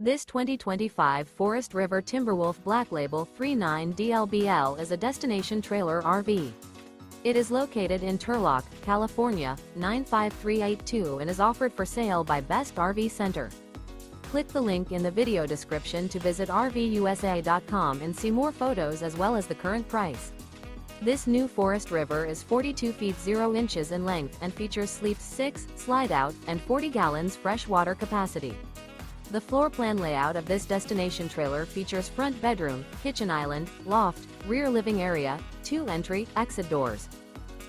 This 2025 Forest River Timberwolf Black Label 39 DLBL is a destination trailer RV. It is located in Turlock, California, 95382 and is offered for sale by Best RV Center. Click the link in the video description to visit RVUSA.com and see more photos as well as the current price. This new Forest River is 42 feet 0 inches in length and features sleeps 6, slide-out, and 40 gallons fresh water capacity. The floor plan layout of this destination trailer features front bedroom, kitchen island, loft, rear living area, 2 entry/exit doors.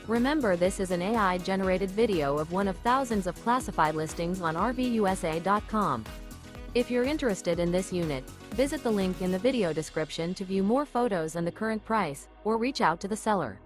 Remember, this is an AI-generated video of one of thousands of classified listings on RVUSA.com. If you're interested in this unit, visit the link in the video description to view more photos and the current price, or reach out to the seller.